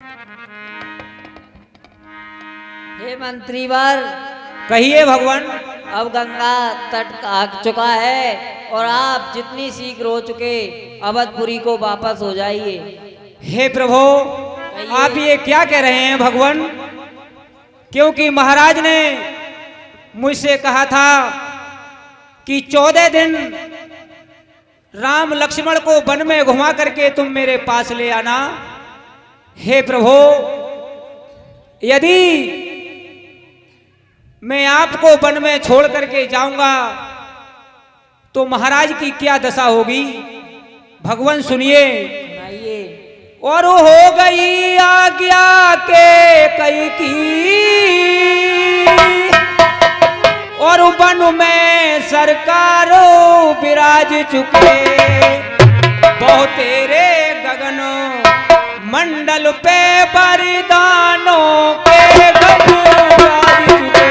हे मंत्रीवर, कहिए भगवान। अब गंगा तट आ चुका है और आप जितनी शीघ्र हो चुके अवधपुरी को वापस हो जाइए। हे प्रभु, आप ये क्या कह रहे हैं भगवान? क्योंकि महाराज ने मुझसे कहा था कि 14 दिन राम लक्ष्मण को वन में घुमा करके तुम मेरे पास ले आना। हे प्रभु, यदि मैं आपको वन में छोड़ करके जाऊंगा तो महाराज की क्या दशा होगी? भगवान सुनिए। सुनाइए। और हो गई आज्ञा के कई की, और वन में सरकारों विराज चुके, बहुत तेरे गगन मंडल पे बरदानों के गज विराज चुके।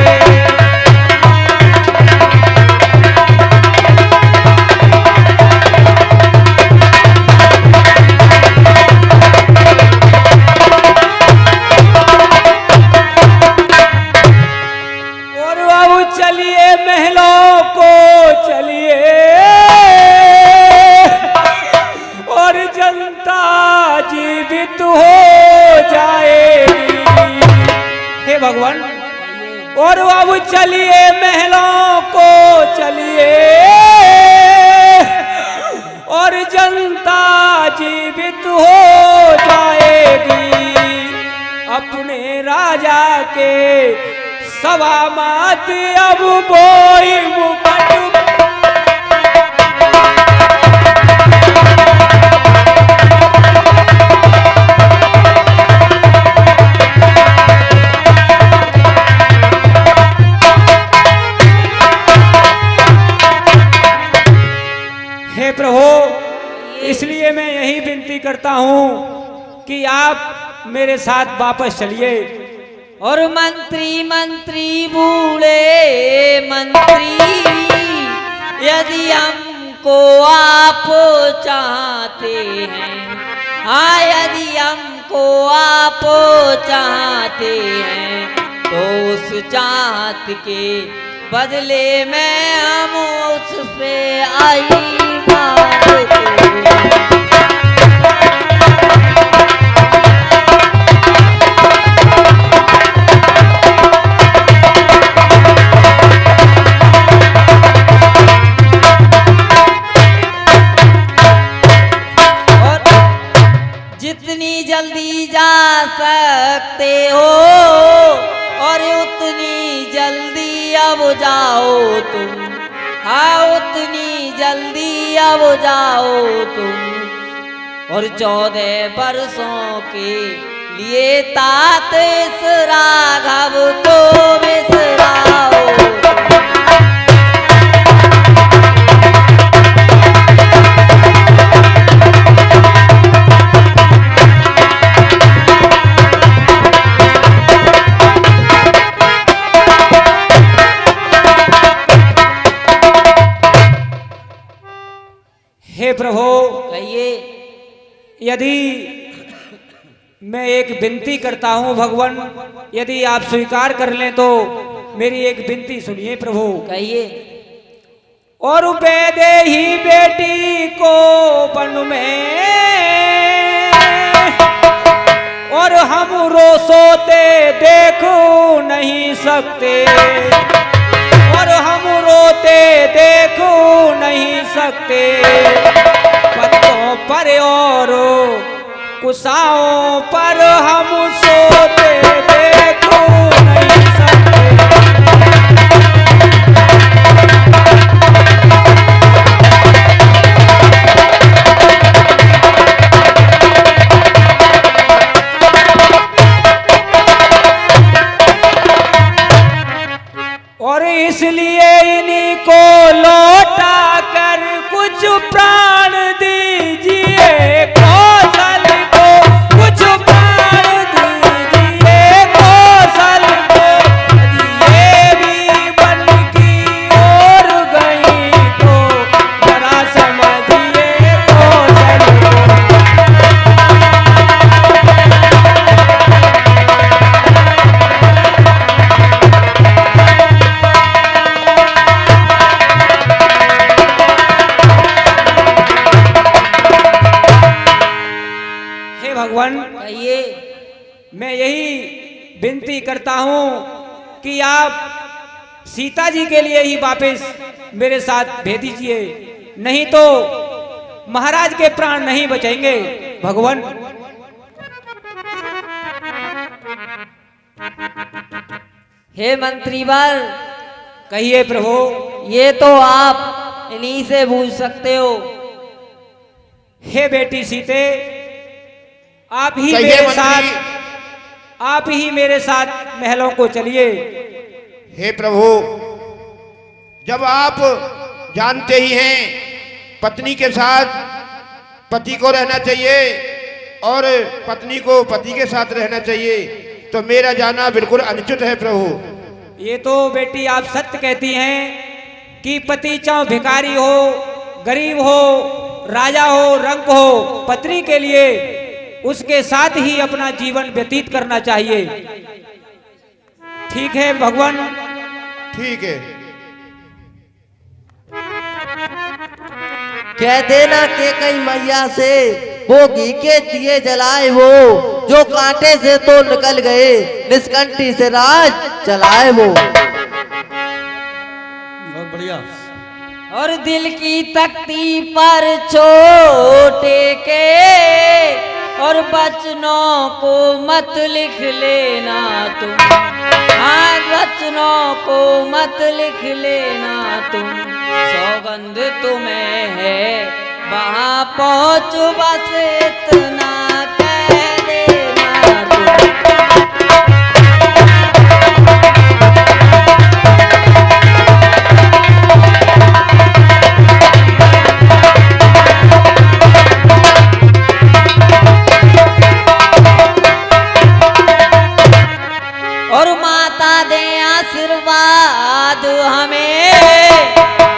चलिए महलों को चलिए, और जनता जीवित हो जाएगी। हे भगवान, और अब चलिए महलों को चलिए, और जनता जीवित हो जाएगी। अपने राजा के सवा मात अब कोई मुकट। हे प्रभु, इसलिए मैं यही विनती करता हूं कि आप मेरे साथ वापस चलिए। और मंत्री मंत्री बूढ़े मंत्री, यदि हमको आप चाहते हैं, हाँ यदि हमको आप चाहते हैं, तो उस चाहत के बदले में हम उससे आई मांगते हैं। जितनी जल्दी जा सकते हो और उतनी जल्दी अब जाओ तुम, हाँ उतनी जल्दी अब जाओ तुम। और 14 वर्षों के लिए तात इस राघव को बिसराओ। हे प्रभु, कहिए। यदि मैं एक विनती करता हूं भगवान, यदि आप स्वीकार कर लें तो मेरी एक विनती सुनिए प्रभु। कहिए। और वैदेही बेटी को वन में, और हम रोसोते देख नहीं सकते, और हम रोते देख नहीं सकते। पत्तों पर और कुशाओं पर हम सोते देख नहीं सकते। और इसलिए इन्हीं को लौटा कर कुछ प्राण दीजिए, कौशल को कुछ प्राण कहिए। मैं यही विनती करता हूँ कि आप सीता जी के लिए ही वापस मेरे साथ भेज दीजिए, नहीं तो महाराज के प्राण नहीं बचेंगे भगवान। हे मंत्रीवर, कहिए प्रभु। ये तो आप इन्हीं से पूछ सकते हो। हे बेटी सीते, आप ही कहिए मेरे मंत्री। साथ, आप ही मेरे साथ महलों को चलिए। हे प्रभु, जब आप जानते ही हैं पत्नी के साथ पति को रहना चाहिए और पत्नी को पति के साथ रहना चाहिए, तो मेरा जाना बिल्कुल अनुचित है प्रभु। ये तो बेटी आप सत्य कहती हैं कि पति चाहे भिखारी हो, गरीब हो, राजा हो, रंक हो, पत्नी के लिए उसके साथ ही अपना जीवन व्यतीत करना चाहिए। ठीक है भगवान। ठीक है। कह देना के कई मैया से वो घी के दिए जलाए, वो जो कांटे से तो निकल गए, निष्कंठी से राज चलाए वो। बहुत बढ़िया। और दिल की तख्ती पर छोटे के और बचनों को मत लिख लेना तुम, हाँ वचनों को मत लिख लेना तुम, सौगंध तुम्हें है वहां पहुंच बस इतना कह देना तुम। और माता दे आशीर्वाद हमें,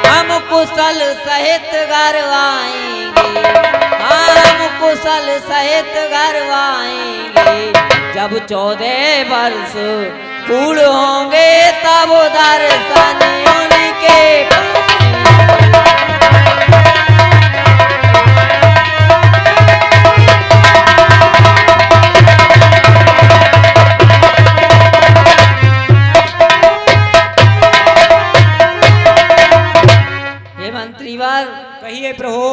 हम कुशल सहित घर आएंगे, हम कुशल सहित घर आएंगे। जब 14 वर्ष पूर्ण होंगे तब दर्शन उनके मंत्रीवर। कहिए प्रभु।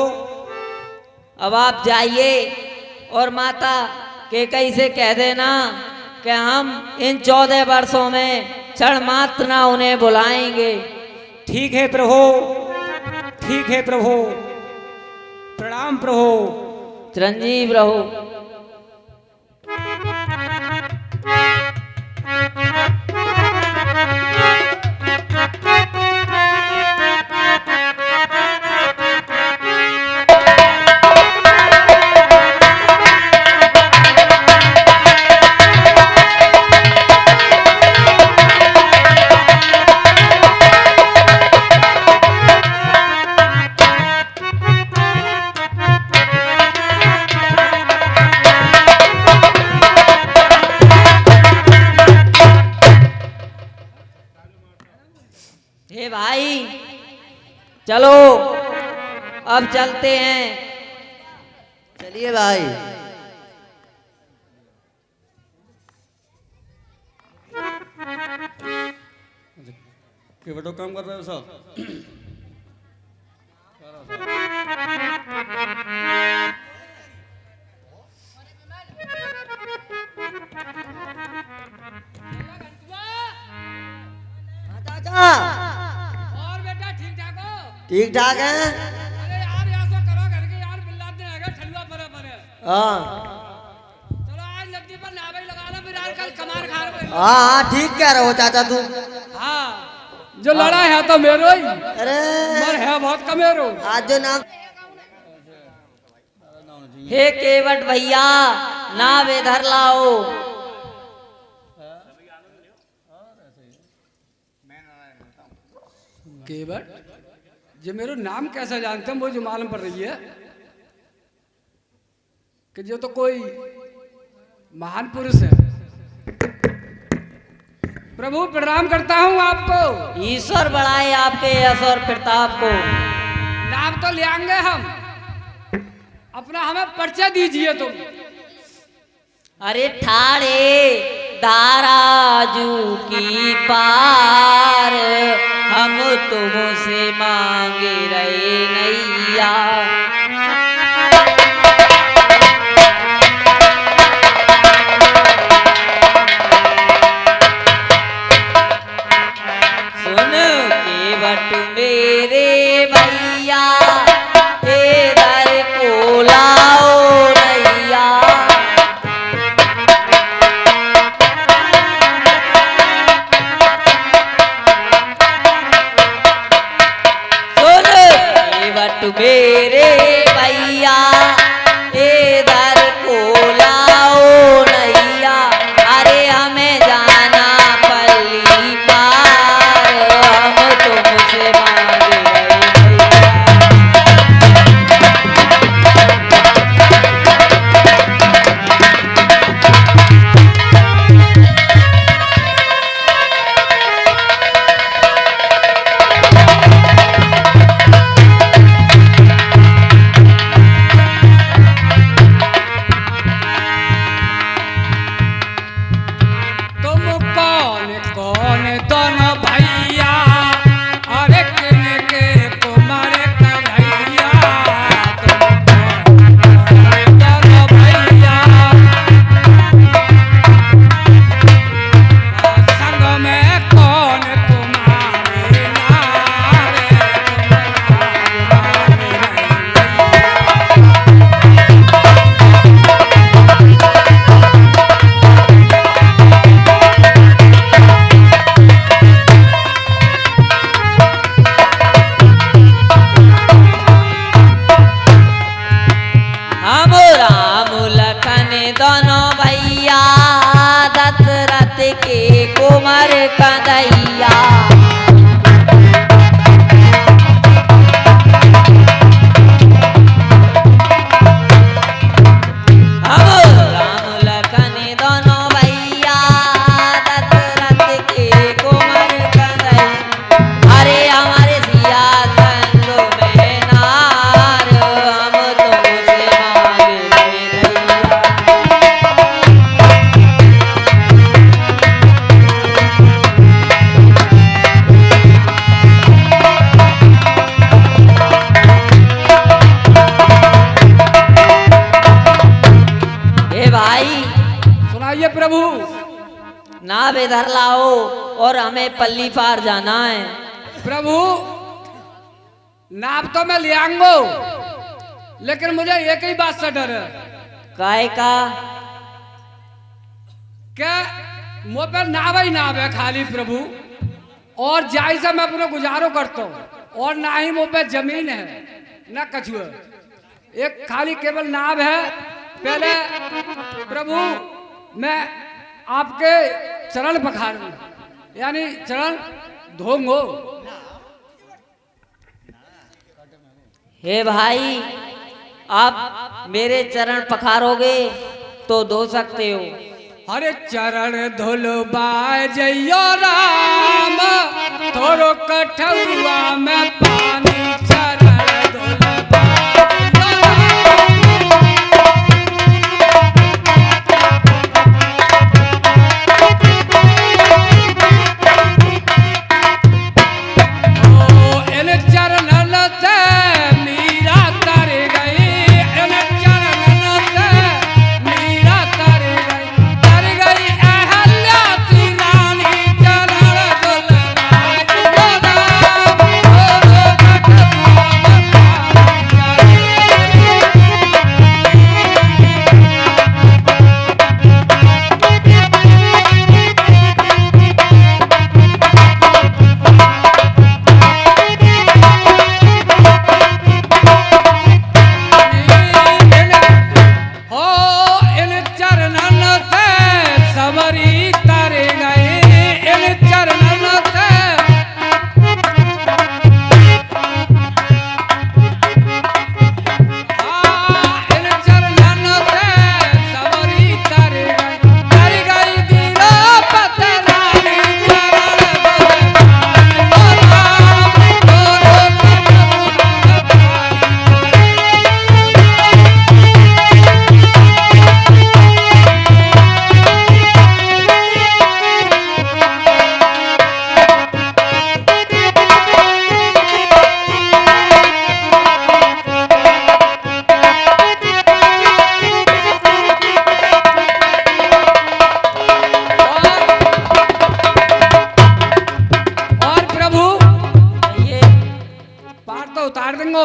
अब आप जाइए और माता कैकेयी से कह देना कि हम इन 14 वर्षों में क्षण मात्र ना उन्हें बुलाएंगे। ठीक है प्रभु, ठीक है प्रभु। प्रणाम प्रभु। चिरंजीव रहो। हे भाई चलो अब चलते हैं। चलिए भाई। के बड़ो काम कर रहे हो साहब? चाचा और बेटा ठीक ठाक हो? ठीक ठाक है। अरे यार ऐसा करो घर के यार बिल्ला दिन आएगा ठलुआ परे परे। हाँ चलो आज नदी पर नावे लगा लो फिर आज कल कमार खा रहे हो। हाँ हाँ ठीक कह रहे हो चाचा तू। हाँ जो लड़ा है तो मेरो ही, अरे मर है बहुत कमेरो। आज जो नाम हे केवट भैया नाव इधर लाओ। केवट जो मेरो नाम कैसा जानते हैं मुझे मालूम पड़ रही है कि जो तो कोई महान पुरुष है। प्रभु प्रणाम करता हूँ आपको। ईश्वर बढ़ाए आपके यश और प्रताप को। नाम तो ले आएंगे हम, अपना हमें परिचय दीजिए तुम। अरे ठाड़े दाराजू की पार हम तुमसे मांगे रहे नैया। सुन केवट मेरे भैया इधर को लाओ नैया। सुन केवट मेरे भैया इधर को लाओ नैया। अरे हमें जाना पल्ली पार हम तुमसे मांगे रहे नैया। तुम कौन कौन दोनों भैया, अरे किनके तुम्हारे कन्हैया। तुम कौन दोनों भैया, संग में कौन तुम्हारे नारे। हम राम लखन दोनों भैया दशरथ के कुमार कन्हैया। हम राम लखन दोनों भैया दशरथ के कुमार कन्हैया। अरे हमारे सिया संग में नार हम तुमसे मांगे रहे नैया। हे भाई सुनाइए प्रभु। नाव इधर लाओ और हमें पल्ली पार जाना है। प्रभु नाव तो मैं ले आऊंगा, लेकिन मुझे एक ही बात से डर है काय का? क्या मुँह पे नाव ही नाव है खाली प्रभु, और जाय से मैं अपना गुजारो करता हूँ, और ना ही मुँह पे जमीन है ना कछुआ, एक खाली केवल नाव है। पहले प्रभु मैं आपके चरण पखारूं, यानी चरण धोंगो। हे भाई आप मेरे चरण पखारोगे तो धो सकते हो। अरे चरण धुलो बाजयो राम, थोड़ो कठुआ में पानी चरण धुलो बाजयो राम। ओ इन चरणन से मीरा तर गई, इन चरणन से मीरा तर गई अहल्या की रानी। चरण धुल बाजयो राम, थोड़ो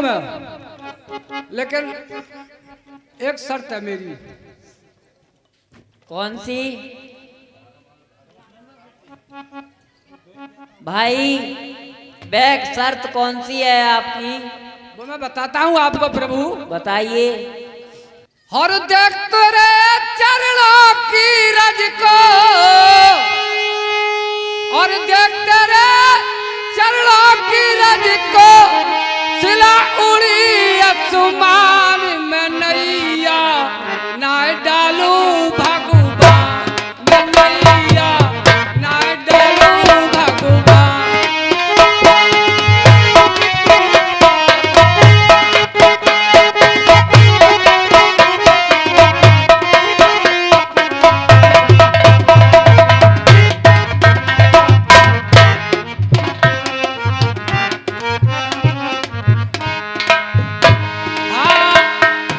मैं, लेकिन एक शर्त है मेरी। कौन सी भाई? बैग शर्त कौन सी है आपकी? वो मैं बताता हूँ आपको प्रभु। बताइए। और देख तेरे चरणों की रज को, और देख तेरे चरणों की रज को, सिला उड़ी आसमान में नैया, ना डालू भगवान में नैया, ना डालू भगवान।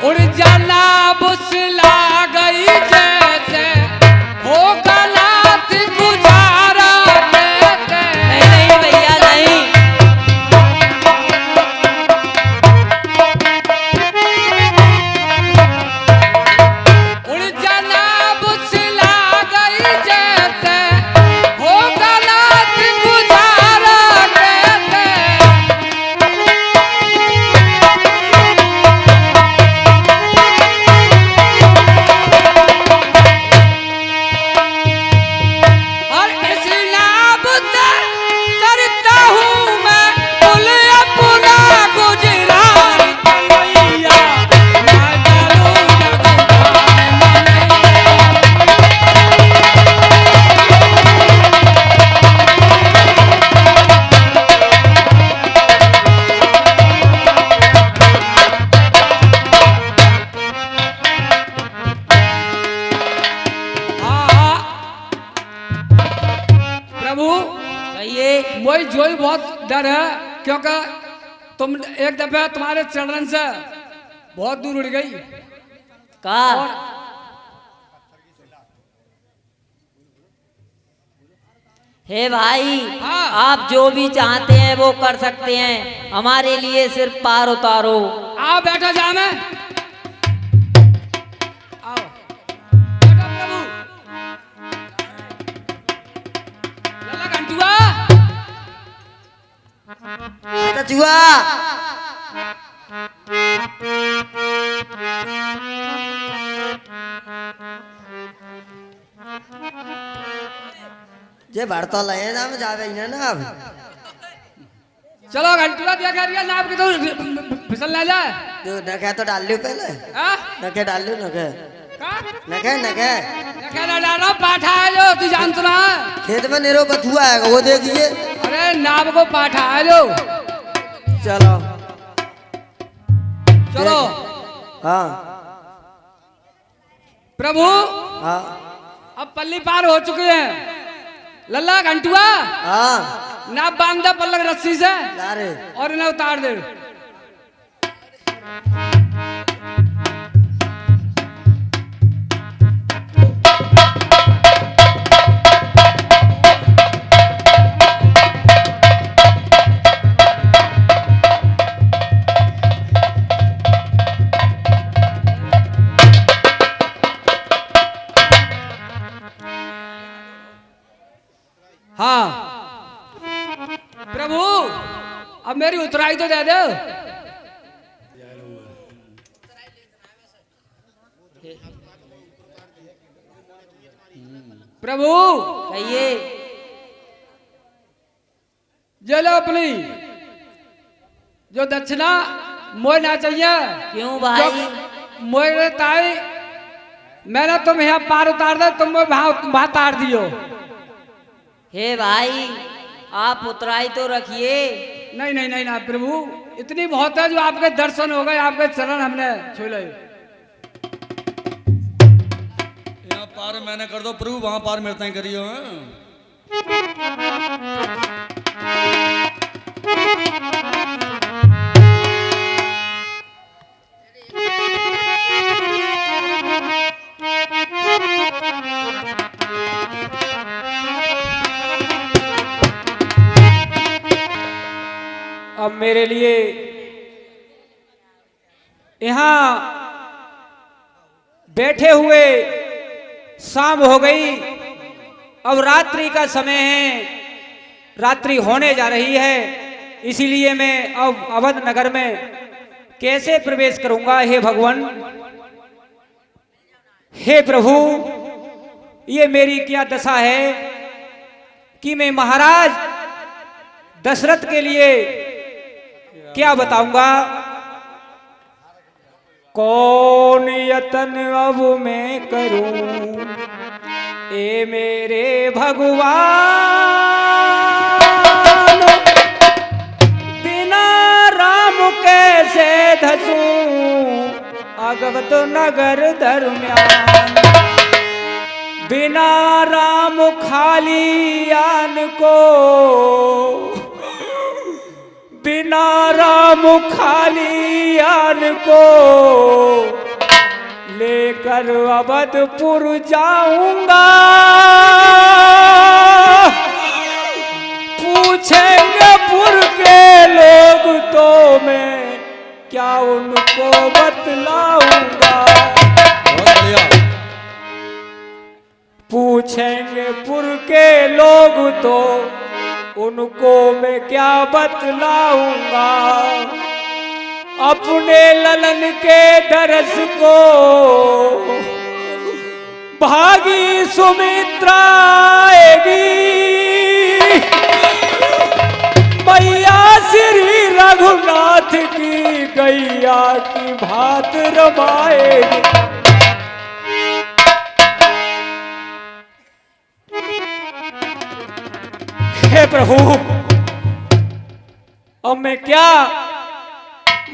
उड़ जाना बुसला गई जैसे हो गलात गुजारा देते। नहीं नहीं भैया नहीं। उड़ जाना बुसला गई जैसे हो गलात गुजारा देते। और इस नाम से करता हूँ मैं कुल अपना गुजरान कन्हैया, ना डालू भगवान में नैया। हाँ, प्रभु कहिए। मुझे जो ही बहुत डर है, क्योंकि तुम एक दफे तुम्हारे चरण से बहुत दूर उड़ गई। का और हे भाई, हाँ। आप जो भी चाहते हैं वो कर सकते हैं, हमारे लिए सिर्फ पार उतारो। आओ बैठो जा में, आओ बैठो प्रभु। लल्ला घंटुआ, कचुआ जे भरता लगे ना में जावे ही ना अब। चलो घंटुआ दिया कर रही नाप के तो फिसल ना जाए। जो नखे तो डाल लियो पहले, हाँ? नखे डाल लियो नखे, का? नखे नखे क्या ना डालो पाठा है जो तू जान सुना है? खेत में निरो बथुआ है वो देखिए। अरे नाप को पाठा है जो। चलो चलो हाँ प्रभु, हाँ अब पल्ली पार हो चुके हैं। लल्ला घंटुआ, हाँ नाप बांध दे पल्लक रस्सी से ला रे। और इन्हें उतार दे। हाँ प्रभु, अब मेरी उतराई तो दे दो। प्रभु कहिए। ये लो अपनी जो दक्षिणा मोह ना चाहिए। क्यों भाई? मोह ताई मैंने तुम यहाँ पार उतार दे, तुम वहां तार दियो। हे भाई, आप उतराई तो रखिए। नहीं नहीं नहीं ना प्रभु, इतनी बहुत है जो आपके दर्शन हो गए, आपके चरण हमने छू ले। यहाँ पार मैंने कर दो प्रभु, वहां पार मेरे तय करियो। हाँ? अब मेरे लिए यहाँ बैठे हुए शाम हो गई, अब रात्रि का समय है, रात्रि होने जा रही है, इसीलिए मैं अब अवध नगर में कैसे प्रवेश करूंगा। हे भगवान, हे प्रभु, ये मेरी क्या दशा है कि मैं महाराज दशरथ के लिए क्या बताऊंगा। कौन यतन अब मैं करूं ए मेरे भगवान, बिना राम कैसे धसूं अगवत नगर दरम्यान। बिना राम खाली आन को, बिना राम खाली आन को लेकर अवधपुर जाऊंगा। पूछेंगे पुर के लोग तो मैं क्या उनको बतलाऊंगा। बहुत बढ़िया। पूछेंगे पुर के लोग तो उनको मैं क्या बतलाऊंगा। अपने ललन के दरस को भागी सुमित्रा आएगी, मैया श्री रघुनाथ की गैया की भात रमाएगी। हे प्रभु, अब मैं क्या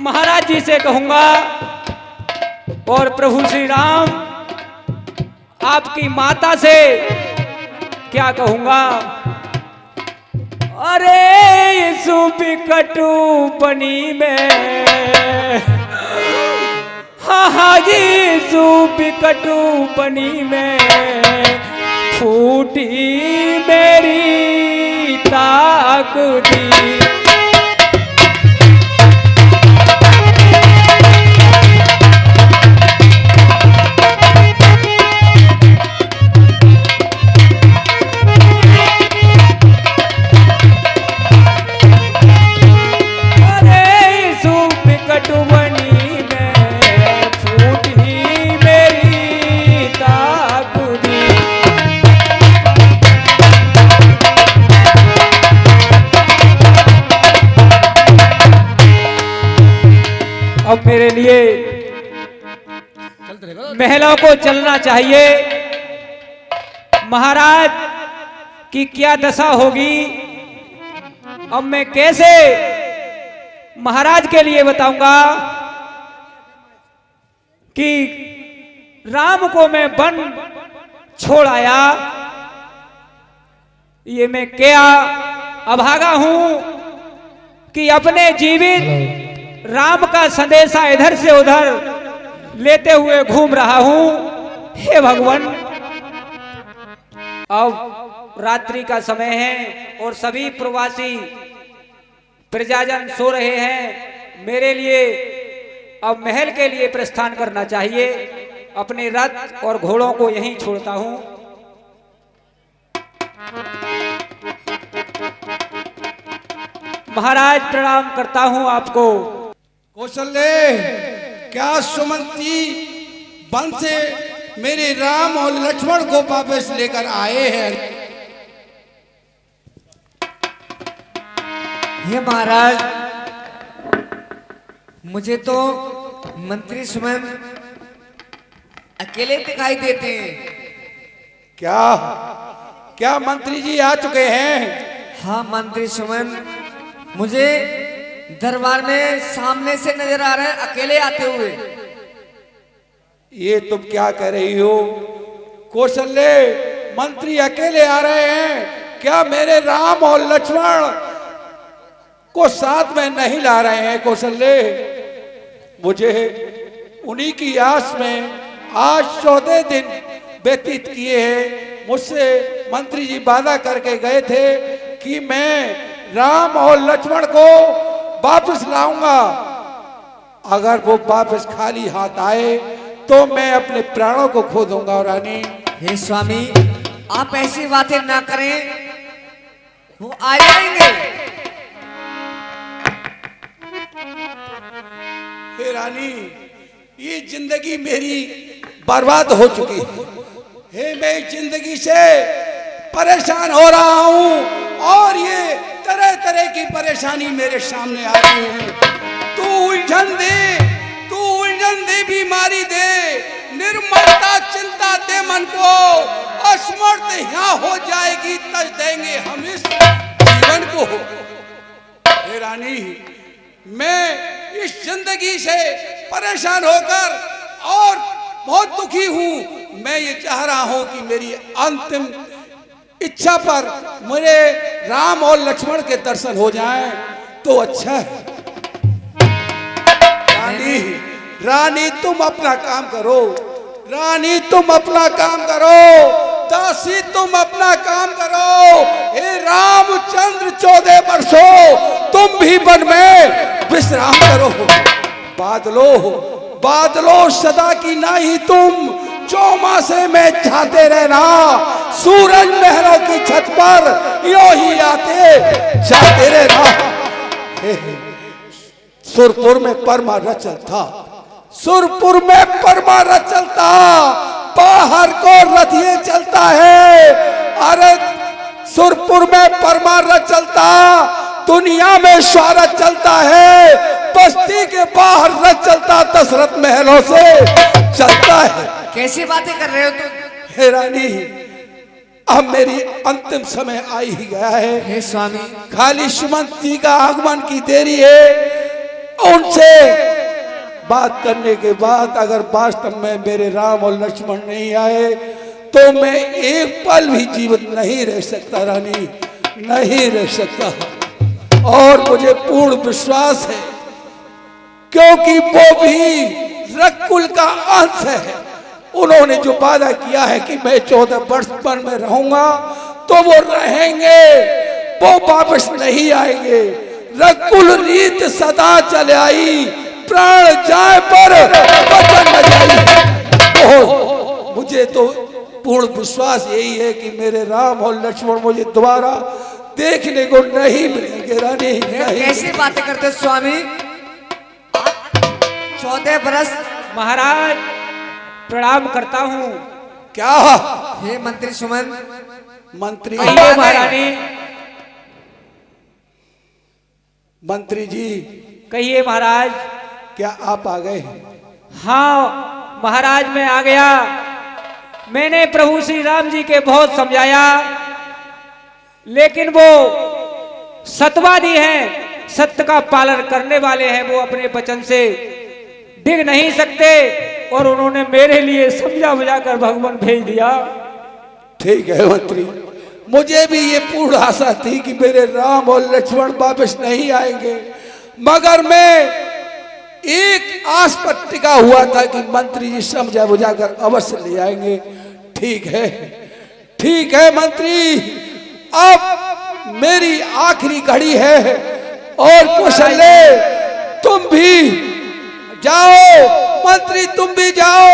महाराज जी से कहूंगा और प्रभु श्री राम आपकी माता से क्या कहूंगा। अरे इस बिकटू बनी में, हाँ जी, इस बिकटू बनी में फूटी मेरी ताकदी। अब मेरे लिए महलों को चलना चाहिए। महाराज की क्या दशा होगी, अब मैं कैसे महाराज के लिए बताऊंगा कि राम को मैं वन छोड़ आया। ये मैं क्या अभागा हूं कि अपने जीवित राम का संदेशा इधर से उधर लेते हुए घूम रहा हूं। हे भगवान, अब रात्रि का समय है और सभी प्रवासी प्रजाजन सो रहे हैं। मेरे लिए अब महल के लिए प्रस्थान करना चाहिए। अपने रथ और घोड़ों को यहीं छोड़ता हूं। महाराज, प्रणाम करता हूं आपको। कौशल्य, क्या सुमंती वन से मेरे राम और लक्ष्मण को वापस लेकर आए हैं? हे महाराज, मुझे तो मंत्री स्वयं अकेले दिखाई देते हैं। क्या क्या मंत्री जी आ चुके हैं? हाँ मंत्री स्वयं मुझे दरबार में सामने से नजर आ रहे हैं, अकेले आते हुए। ये तुम क्या कह रही हो कौशल्य? मंत्री अकेले आ रहे हैं? क्या मेरे राम और लक्ष्मण को साथ में नहीं ला रहे हैं कौशल्य? मुझे उन्हीं की आस में आज 14 दिन व्यतीत किए हैं। मुझसे मंत्री जी वादा करके गए थे कि मैं राम और लक्ष्मण को वापस लाऊंगा। अगर वो वापस खाली हाथ आए तो मैं अपने प्राणों को खो दूंगा रानी। हे स्वामी, आप ऐसी बातें ना करें, वो आ जाएंगे। हे रानी, ये जिंदगी मेरी बर्बाद हो चुकी है। हे, मैं जिंदगी से परेशान हो रहा हूं और ये तरह तरह की परेशानी मेरे सामने आ रही है। तू उलझन दे बीमारी दे, निर्मलता चिंता दे मन को, असमर्थ यहाँ हो जाएगी तज देंगे हम इस जीवन को। हे रानी, मैं इस जिंदगी से परेशान होकर और बहुत दुखी हूं। मैं ये चाह रहा हूं कि मेरी अंतिम इच्छा पर मेरे राम और लक्ष्मण के दर्शन हो जाएं तो अच्छा है। रानी तुम अपना काम करो, रानी तुम अपना काम करो, दासी तुम अपना काम करो। हे रामचंद्र 14 वर्षों तुम भी वन में विश्राम करो। बादलों सदा की नाही तुम, चौमासे में जाते रहना। सूरज महलों की छत पर यो ही आते जाते रहना। सुरपुर में परमा रचल था, सुरपुर में परमा रचल था, बाहर को रथिये चलता है। अरे सुरपुर में परमा रचलता, दुनिया में शौहरत चलता है। बस्ती के बाहर रच चलता, दशरथ महलों से चलता है। कैसी बातें कर रहे हो तुम? हे रानी, अब मेरी अंतिम समय आ ही गया है। हे स्वामी, खाली सुमंत जी का आगमन की देरी है। उनसे बात करने के बाद अगर वास्तव में मेरे राम और लक्ष्मण नहीं आए तो मैं एक पल भी जीवित नहीं रह सकता रानी, नहीं रह सकता। और मुझे पूर्ण विश्वास है, क्योंकि वो भी रकुल का अंश है। उन्होंने जो वादा किया है कि मैं 14 वर्ष वन में रहूंगा तो वो रहेंगे, वो वापस नहीं आएंगे। रकुल रीत सदा चले आई, प्राण जाए पर वचन न जाए। मुझे तो पूर्ण विश्वास यही है कि मेरे राम और लक्ष्मण मुझे दोबारा देखने को नहीं मिलेंगे रानी। कैसी बातें करते स्वामी? 14 बरस। महाराज प्रणाम करता हूँ। क्या? हे मंत्री सुमन। मंत्री कहिए महारानी। मंत्री जी कहिए महाराज। क्या आप आ गए? हाँ महाराज, मैं आ गया। मैंने प्रभु श्री राम जी के बहुत समझाया, लेकिन वो सत्यवादी हैं, सत्य का पालन करने वाले हैं। वो अपने वचन से डिग नहीं सकते और उन्होंने मेरे लिए समझा बुझाकर भगवान भेज दिया। ठीक है मंत्री, मुझे भी ये पूर्ण आशा थी कि मेरे राम और लक्ष्मण वापस नहीं आएंगे, मगर मैं एक आस पर टिका हुआ था कि मंत्री जी समझा बुझाकर अवश्य ले आएंगे। ठीक है मंत्री, अब मेरी आखिरी घड़ी है और कौशल्य तुम भी जाओ। मंत्री तुम भी जाओ।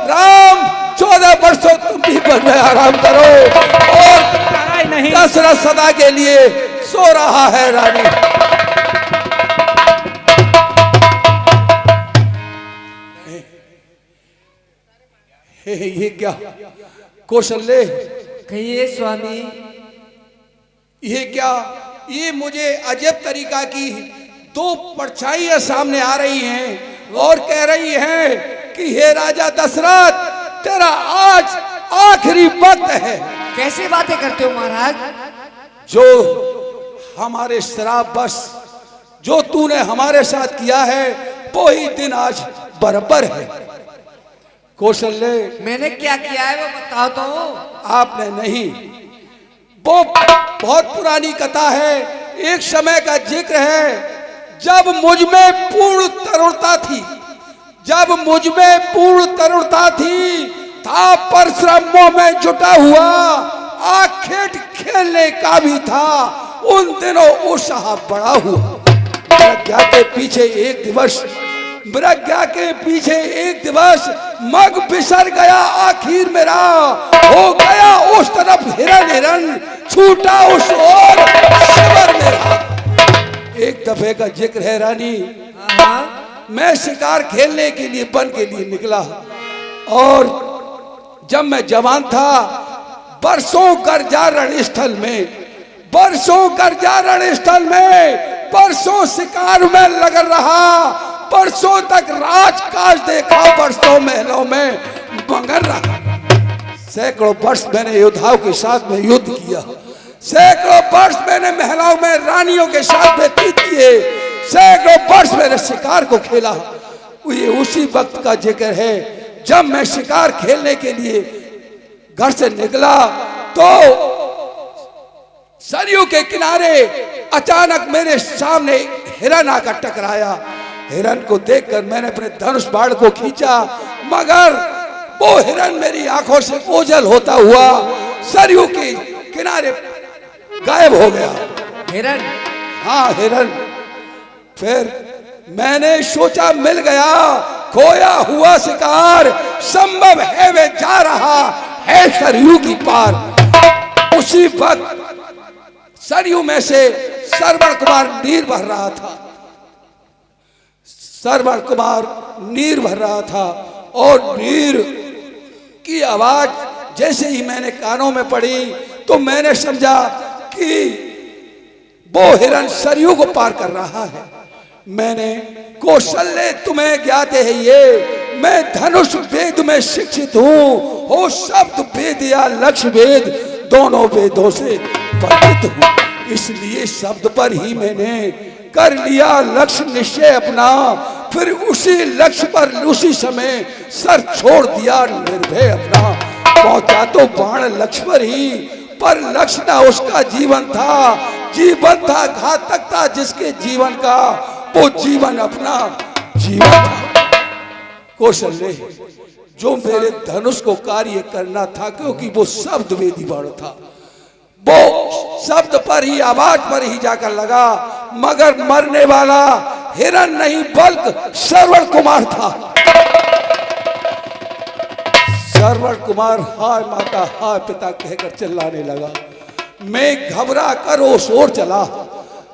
राम 14 वर्षों तुम भी वन में आराम करो और नहीं, दशरथ सदा के लिए सो रहा है रानी। ये क्या कौशल्य? कहिए स्वामी। ये क्या? ये मुझे अजब तरीका की दो परछाइयां सामने आ रही हैं और कह रही हैं कि हे राजा दशरथ, तेरा आज आखिरी वक्त है। कैसी बातें करते हो महाराज? जो हमारे शराब बस जो तूने हमारे साथ किया है वो ही दिन आज बराबर है। कौशल्य, मैंने क्या किया है वो बताओ तो। आपने नहीं, वो बहुत पुरानी कथा है। एक समय का जिक्र है जब मुझ में पूर्ण तरुणता थी, जब मुझ में पूर्ण तरुणता थी, था परिश्रमों में जुटा हुआ, आखेट खेलने का भी था। उन दिनों उत्साह बड़ा हुआ। प्रज्ञा के पीछे एक दिवस प्रज्ञा के पीछे एक दिवस मग बिसर गया, आखिर मेरा हो गया उस तरफ हिरन हिरन, छूटा उस ओर सबर मेरा। एक दफे का जिक्र है रानी, मैं शिकार खेलने के लिए वन के लिए निकला, और जब मैं जवान था बरसों गर्जा रणस्थल में, बरसों गर्जा रणस्थल में, बरसों शिकार में लग रहा, बरसों तक राजकाज देखा, बरसों महलों में मगन रहा। सैकड़ों वर्ष मैंने योद्धाओं के साथ में युद्ध किया, सैकड़ों वर्ष मैंने महलों में रानियों के साथ व्यतीत किए, सैकड़ों वर्ष मैंने शिकार को खेला। ये उसी वक्त का जिक्र है जब मैं शिकार खेलने के लिए घर से निकला तो सरयू के किनारे अचानक मेरे सामने हिरन आकर टकराया। हिरन को देखकर मैंने अपने धनुष बाण को खींचा, मगर वो हिरन मेरी आंखों से ओझल होता हुआ सरयू के किनारे गायब हो गया। हिरन? हाँ हिरन। फिर मैंने सोचा मिल गया, खोया हुआ शिकार संभव है वे जा रहा है सरयू की पार। उसी वक्त सरयू में से श्रवण कुमार नीर भर रहा था, श्रवण कुमार नीर भर रहा था, और नीर की आवाज जैसे ही मैंने कानों में पड़ी तो मैंने समझा कि वो हिरन सरयू को पार कर रहा है। मैंने कौशल्य तुम्हें ज्ञात है ये, मैं धनुष वेद में शिक्षित हूँ, हो शब्द वेद या लक्ष्य वेद दोनों वेदों से परिचित हूँ, इसलिए शब्द पर ही मैंने कर लिया लक्ष्य निश्चय अपना, फिर उसी लक्ष्य पर उसी समय सर छोड़ दिया निर्भय अपना। पहुंचा तो बाण लक्ष्य पर ही, पर लक्ष्य ना उसका जीवन था, जीवन था घातक था जिसके जीवन का, वो जीवन अपना जीवन था। कौशल्य जो मेरे धनुष को कार्य करना था, क्योंकि वो शब्द वेदी बाण था, वो शब्द पर ही आवाज पर ही जाकर लगा, मगर मरने वाला हिरन नहीं बल्कि श्रवण कुमार था। श्रवण कुमार हाय माता हाय पिता कहकर चिल्लाने लगा। मैं घबरा कर उस ओर चला,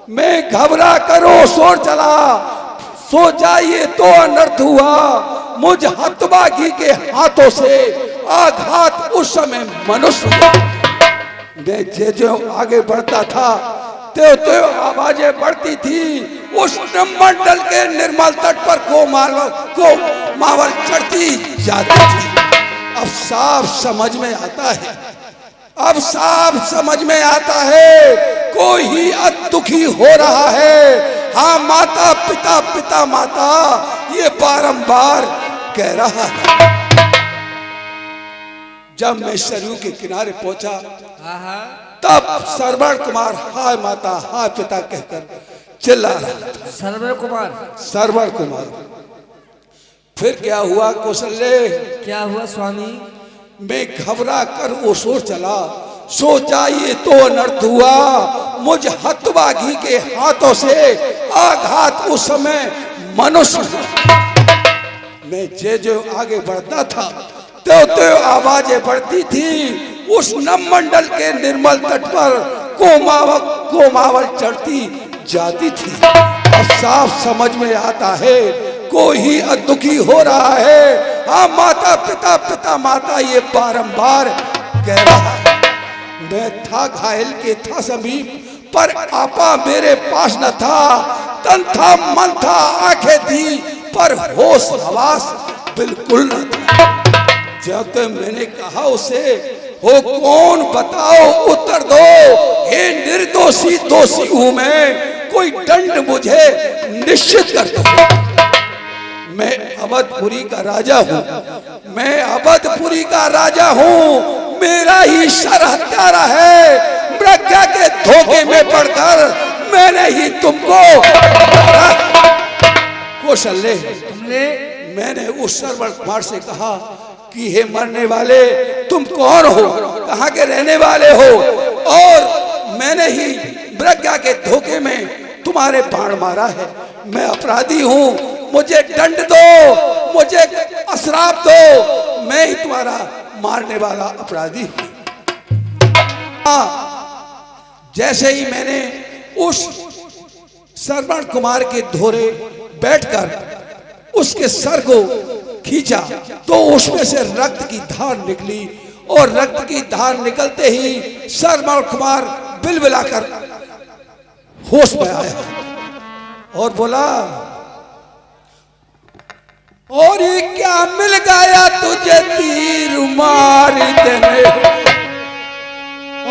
मैं घबरा कर उस ओर चला, सो जाइए तो अनर्थ हुआ, मुझ हतभागी के हाथों से आघात उस समय मनुष्य। मैं जो आगे बढ़ता था त्यो आवाजें बढ़ती थी, उस मंडल के निर्मल तट पर को मावल चढ़ती जाती थी। अब साफ समझ में आता है, अब साफ समझ में आता है, कोई ही दुखी हो रहा है। हाँ माता पिता पिता माता ये बारंबार कह रहा है। जब मैं सरयू के किनारे पहुंचा तब श्रवण कुमार हाय माता हाय पिता कहकर चिल्ला रहा था। श्रवण कुमार? श्रवण कुमार। फिर क्या हुआ कौशल्य? क्या हुआ स्वामी? मैं घबरा कर उस ओर चला, सो जाइए तो अनर्थ हुआ, मुझ हतभागी के हाथों से आघात उस समय मनुष्य। मैं जो आगे बढ़ता था तो आवाजें बढ़ती थी, उस नवमंडल के निर्मल तट पर कोमावल चढ़ती जाती थी। अब साफ समझ में आता है, कोई ही दुखी हो रहा है। हाँ माता पिता पिता माता ये बारंबार कह रहा है। मैं था घायल के था समीप, पर आपा मेरे पास न था, तन था मन था आंखें थी, पर होश हवास बिल्कुल न था। जब तक मैंने कहा उसे हो कौन बताओ उत्तर दो, हे निर्दोषी दोषी हूं मैं, कोई दंड मुझे निश्चित कर दो। मैं अवधपुरी का राजा हूं, मैं अवधपुरी का राजा हूं, मेरा ही सर हत्यारा है, प्रज्ञा के धोखे में पड़कर मैंने ही तुमको कौशल्य। तुमने? मैंने उस श्रवण कुमार से कहा कि हे मरने वाले तुम कौन हो, कहाँ के रहने वाले हो, और मैंने ही प्रज्ञा के धोखे में तुम्हारे बाण मारा है। मैं अपराधी हूँ, मुझे दंड दो, मुझे अश्राप दो, मैं ही तुम्हारा मारने वाला अपराधी हूं। जैसे ही मैंने उस श्रवण कुमार के धोरे बैठकर उसके सर को खींचा तो उसमें से रक्त की धार निकली और रक्त की धार निकलते ही श्रवण कुमार बिलबिलाकर होश में आया और बोला, और ये क्या मिल गया तुझे तीर मार देने,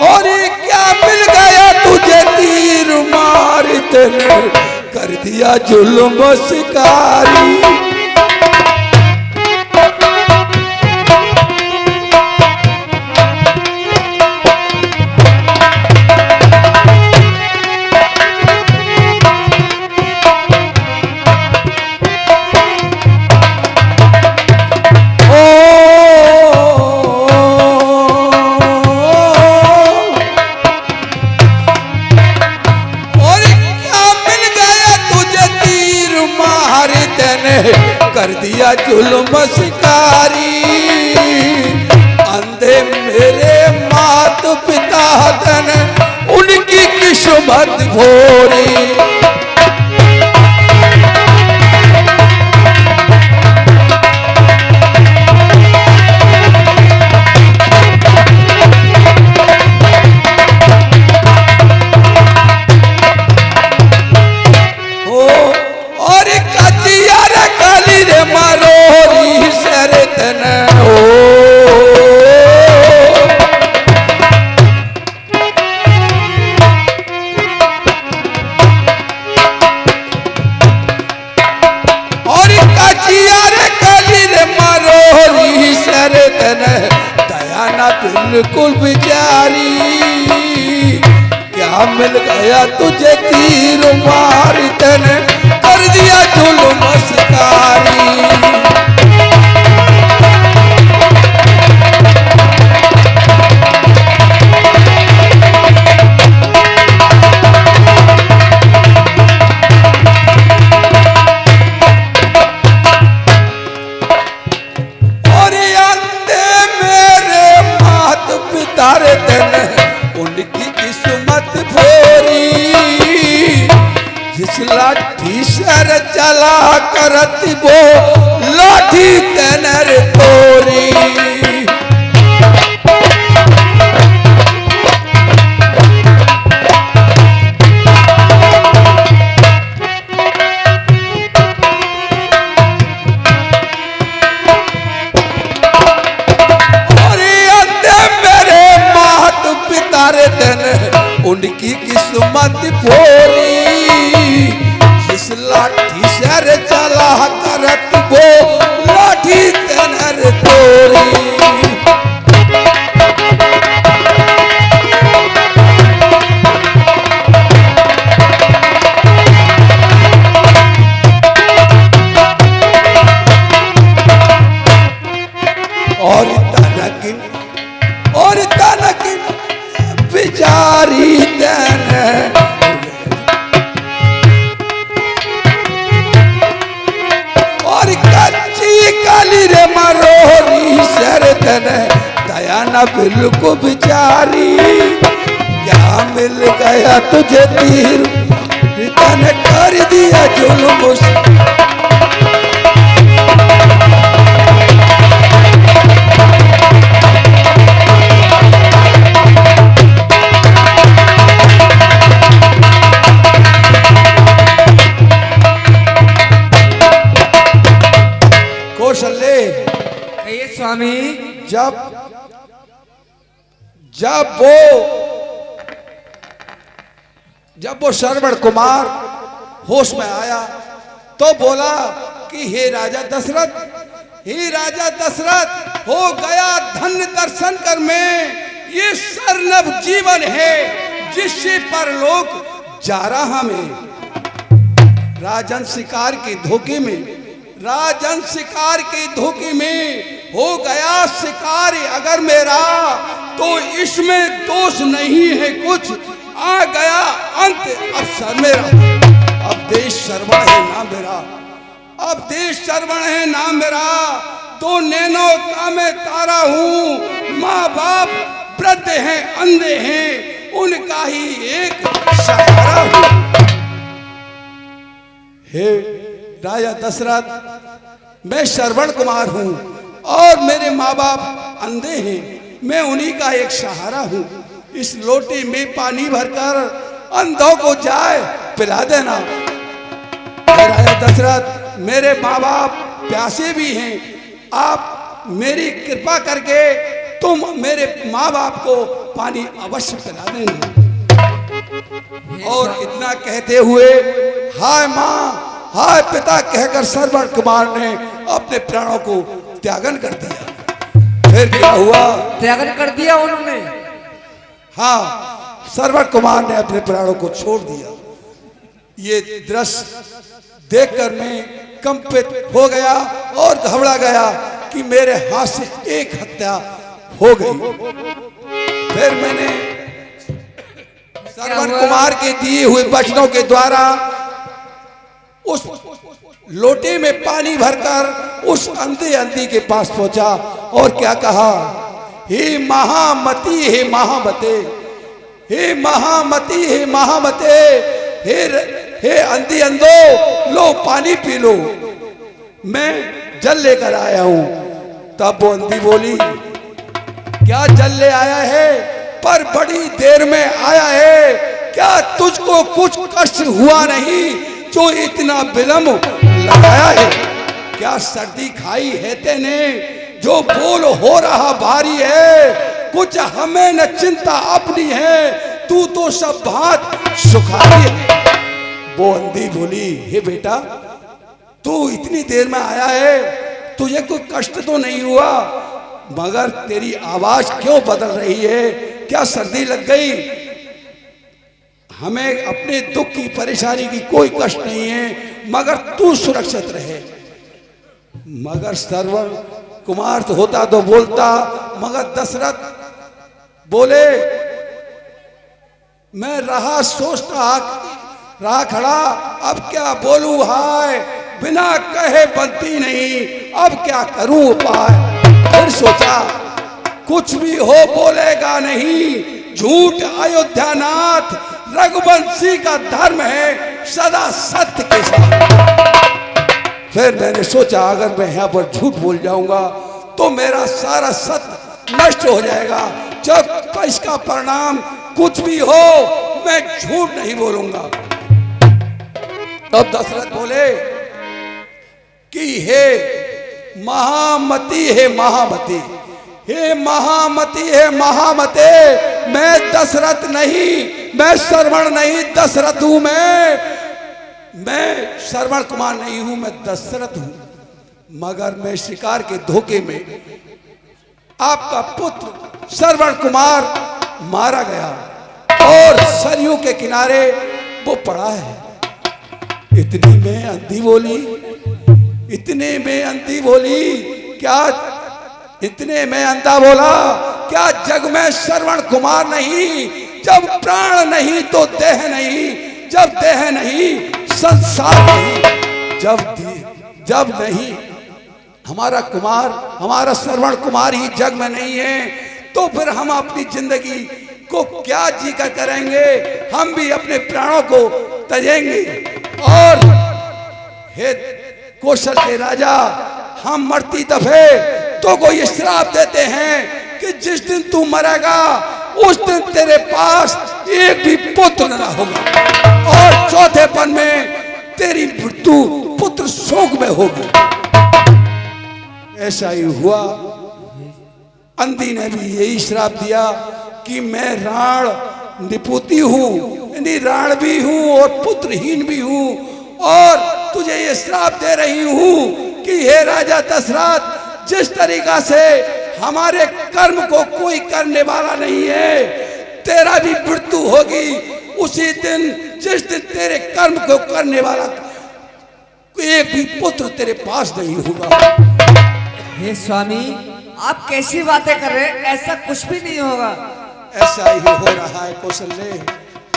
और ये क्या मिल गया तुझे तीर मार देने, कर दिया जुल्म शिकारी। कर दिया जुल्म शिकारी, अंधे मेरे मात पिता धन उनकी किस्मत भोरी। बिल्कुल बिचारी, क्या मिल गया तुझे तीर मार तने, कर दिया जुल्म शिकारी। उनकी किस्मत भोरी, जिस लाठी सर चला करती वो लाठी तनर तोरी। उनकी किस्मत भोरी, जिस लाठी सर चला करत वो लाठी तनर तोरी। और तनकिन बिचारी तने, और कच्ची काली रे मरोरी सर तने, दया न बिल्कुल बिचारी, क्या मिल गया तुझे तीर तने, कर दिया जुल्म। स्वामी, जब वो श्रवण कुमार होश में आया तो बोला कि हे राजा दशरथ, हे राजा दशरथ, हो गया धन्य दर्शन कर में, ये सरलभ जीवन है जिससे परलोक जा रहा मैं। राजन शिकार के धोखे में, राजन शिकार के धोखे में हो गया शिकार अगर मेरा, तो इसमें दोष नहीं है कुछ, आ गया अंत अवसर मेरा। अब देश सर्वण है ना मेरा, अब देश श्रवण है नाम मेरा, दो नैनों का मैं तारा हूँ। माँ बाप वृद्ध हैं अंधे हैं, उनका ही एक सहारा हूँ। हे राजा दशरथ, मैं श्रवण कुमार हूँ और मेरे माँ बाप अंधे हैं, मैं उन्हीं का एक सहारा हूँ। इस लोटे में पानी भरकर अंधों को जाए पिला देना। राजा दशरथ, मेरे माँ बाप प्यासे भी हैं, आप मेरी कृपा करके तुम मेरे माँ बाप को पानी अवश्य पिला देना। और इतना कहते हुए हाय माँ हाय पिता कहकर श्रवण कुमार ने अपने प्राणों को त्यागन कर दिया। फिर क्या हुआ? त्यागन कर दिया उन्होंने। हाँ, श्रवण कुमार ने अपने प्राणों को छोड़ दिया। ये दृश्य देखकर मैं कंपित हो गया और घबरा गया कि मेरे हाथ से एक हत्या हो गई। फिर मैंने श्रवण कुमार के दिए हुए वचनों के द्वारा उस लोटे में पानी भरकर उस अंधे अंधी के पास पहुंचा और क्या कहा? हे महामती, हे महामते, हे महामती, हे महामते, हे अंधी अंधो, लो पानी पी लो, मैं जल लेकर आया हूं। तब वो अंधी बोली, क्या जल ले आया है? पर बड़ी देर में आया है, क्या तुझको कुछ कष्ट हुआ नहीं जो इतना विलंब लगाया है? क्या सर्दी खाई है तेने जो बोल हो रहा भारी है? कुछ हमें न चिंता अपनी है, तू तो सब बात सुखाई है। वो अंधी बोली, हे बेटा, तू इतनी देर में आया है, तुझे कोई कष्ट तो नहीं हुआ, मगर तेरी आवाज क्यों बदल रही है? क्या सर्दी लग गई? हमें अपने दुख की परेशानी की कोई कष्ट नहीं है, मगर तू सुरक्षित रहे। मगर श्रवण कुमार तो होता तो बोलता, मगर दशरथ बोले, मैं रहा सोचता रहा खड़ा, अब क्या बोलूं हाय, बिना कहे बनती नहीं, अब क्या करूं उपाय। फिर सोचा कुछ भी हो बोलेगा नहीं, झूठ अयोध्यानाथ, रघुवंशी का धर्म है सदा सत्य के साथ। फिर मैंने सोचा अगर मैं यहाँ पर झूठ बोल जाऊंगा तो मेरा सारा सत्य नष्ट हो जाएगा। जब इसका परिणाम कुछ भी हो, मैं झूठ नहीं बोलूंगा। तब दशरथ बोले कि हे महामती, हे महामती, हे महामती, हे महामते, मैं दशरथ नहीं, मैं श्रवण नहीं, दशरथ हूं। मैं श्रवण कुमार नहीं हूं, मैं दशरथ हूं। मगर मैं शिकार के धोखे में आपका पुत्र श्रवण कुमार मारा गया और सरयू के किनारे वो पड़ा है। इतनी में अंधी बोली, इतने में अंधी बोली, क्या इतने में अंधा बोला, क्या जग में श्रवण कुमार नहीं? जब प्राण नहीं तो देह नहीं, जब देह नहीं संसार नहीं, जब नहीं हमारा कुमार, हमारा श्रवण कुमार ही जग में नहीं है, तो फिर हम अपनी जिंदगी को क्या जीकर करेंगे? हम भी अपने प्राणों को तजेंगे। और हे कौशल के राजा, हम मरती दफे तो को ये श्राप देते हैं कि जिस दिन तू मरेगा उस दिन तेरे पास एक भी पुत्र न होगा और चौथेपन में तेरी मृत्यु पुत्र शोक में होगी। ऐसा ही हुआ। अंधी ने भी यही श्राप दिया कि मैं राण निपुती हूं, यानी राण भी हूं और पुत्रहीन भी हूं, और तुझे ये श्राप दे रही हूं कि हे राजा दशरथ, जिस तरीका से हमारे कर्म को कोई करने वाला नहीं है, तेरा भी मृत्यु होगी उसी दिन जिस दिन तेरे कर्म को करने वाला एक भी पुत्र तेरे पास नहीं होगा। हे स्वामी, आप कैसी बातें कर रहे हैं? ऐसा कुछ भी नहीं होगा। ऐसा ही हो रहा है कौशल्य।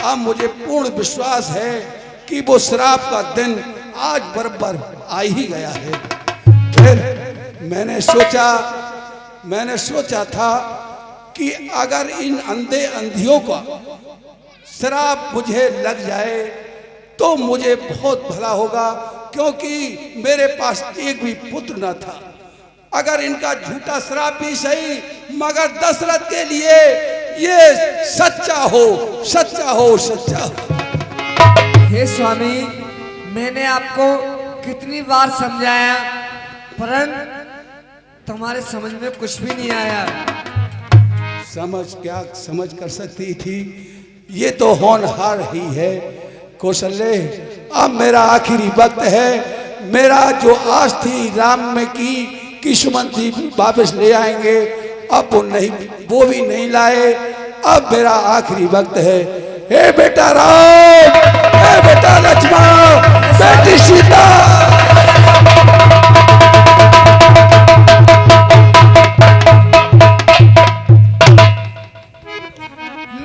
अब मुझे पूर्ण विश्वास है कि वो श्राप का दिन आज बराबर आ ही गया है। फिर मैंने सोचा था कि अगर इन अंधे अंधियों का शराब मुझे लग जाए तो मुझे बहुत भला होगा, क्योंकि मेरे पास एक भी पुत्र न था। अगर इनका झूठा शराब भी सही, मगर दशरथ के लिए ये सच्चा हो। हे स्वामी, मैंने आपको कितनी बार समझाया, परंतु तुम्हारे समझ में कुछ भी नहीं आया। समझ कर सकती थी, ये तो होनहार ही है। कौशल्य, अब मेरा आखिरी वक्त है। मेरा जो आस थी राम में की सुमन जी वापस ले आएंगे, अब वो भी नहीं लाए। अब मेरा आखिरी वक्त है। हे बेटा राम, हे बेटा लक्ष्मण, बेटी सीता।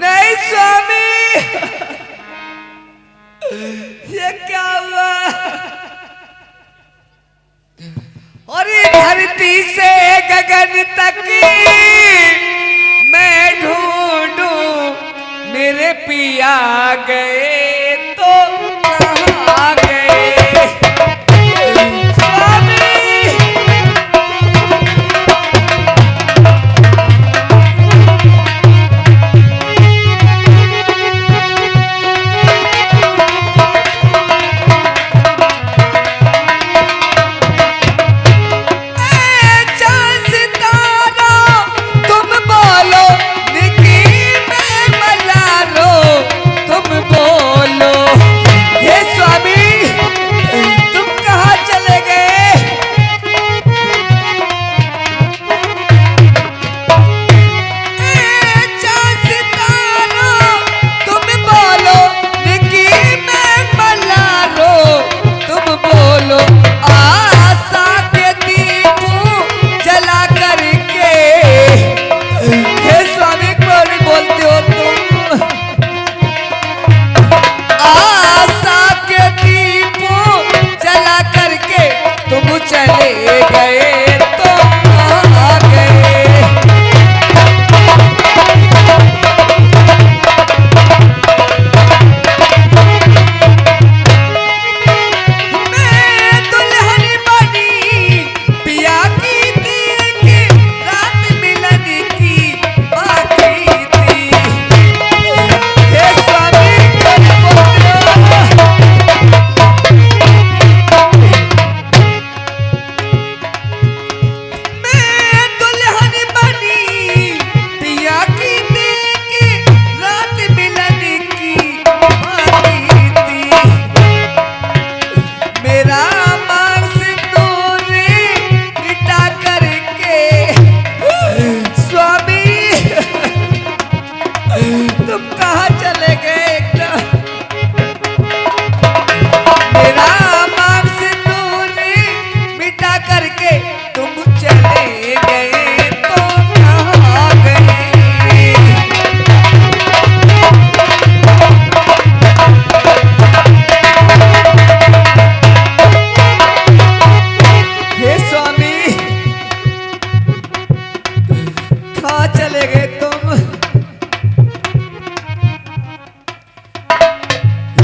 नहीं स्वामी, ये क्या हुआ? और धरती से गगन तक मैं ढूंढूं, मेरे पिया गए तो कहाँ गए? स्वामी,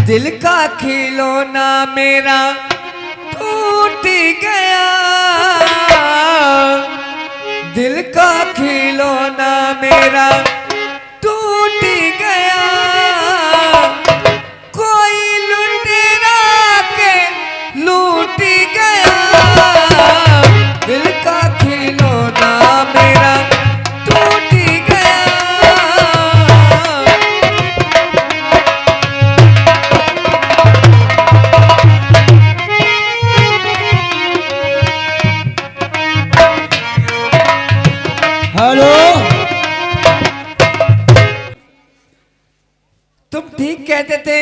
दिल का खिलौना मेरा टूट गया, दिल का खिलौना मेरा टूट गया, कोई लुटेरा के लूट गया, दिल का खिलौना मेरा टूट गया। हेलो, तुम ठीक कहते थे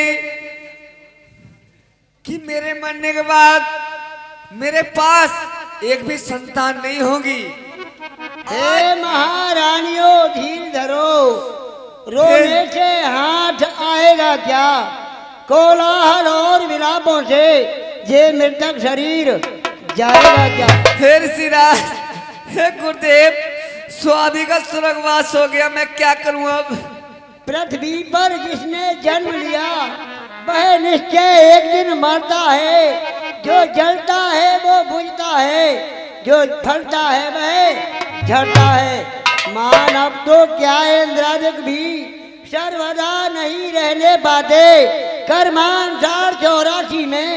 कि मेरे मरने के बाद मेरे पास एक भी संतान नहीं होगी। हे महारानियों, धीर धरो, रोने से हाथ आएगा क्या? कोलाहल और विलापों से ये मृतक शरीर जाएगा क्या? हे ऋषिराज, हे गुरुदेव, स्वामी का स्वर्गवास हो गया, मैं क्या करूं अब? पृथ्वी पर जिसने जन्म लिया वह निश्चय एक दिन मरता है। जो जलता है वो बुझता है, जो फलता है वह झड़ता है। मान अब तो क्या इंद्रादिक भी सर्वदा नहीं रहने पाते। कर्मानुसार 84 में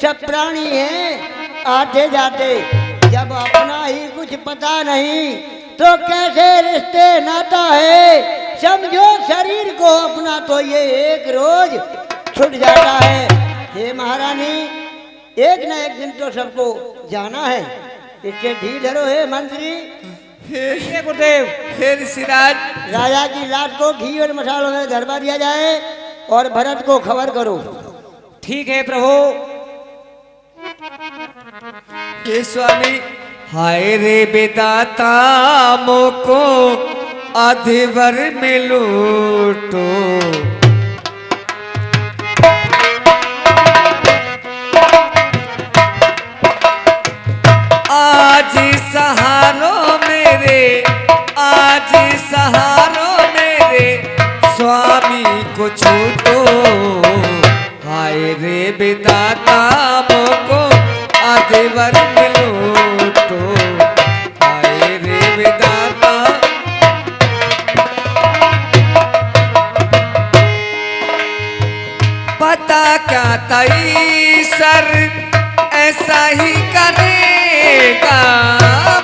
सब प्राणी हैं आते जाते। जब अपना ही कुछ पता नहीं तो कैसे रिश्ते नाता है। समझो शरीर को अपना तो ये एक रोज छूट जाता है। हे महारानी, एक न एक दिन तो सबको जाना है, इसके ढील धरो। हे मंत्री, हे गुरुदेव, हे ऋषिराज, राजा की लाश को घी और मसालों में धरवा दिया जाए और भरत को खबर करो। ठीक है प्रभु। हे स्वामी, हाय रे बेदाता मोको अधिवर में लूटो। आज सहारो मेरे, आज सहारो मेरे स्वामी को छूटो। हाय रे बेदाता मोको अधिवर में लूटो। हाय रे बेदाता, पता क्या तई सर ऐसा ही करेगा।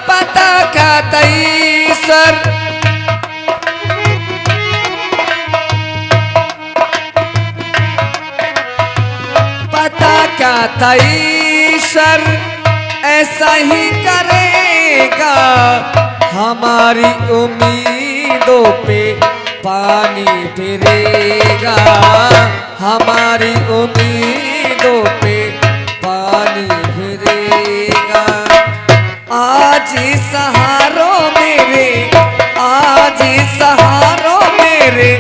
पता क्या तई सर, पता क्या तई सर ऐसा ही करेगा। हमारी उम्मीदों पे पानी फिरेगा। हमारी उम्मीदों पे पानी फिरेगा। आज ही सहारो मेरे, आज ही सहारो मेरे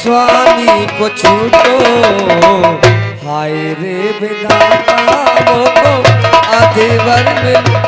स्वामी को छूटो। हाय रे विधाता मोको अधिवर में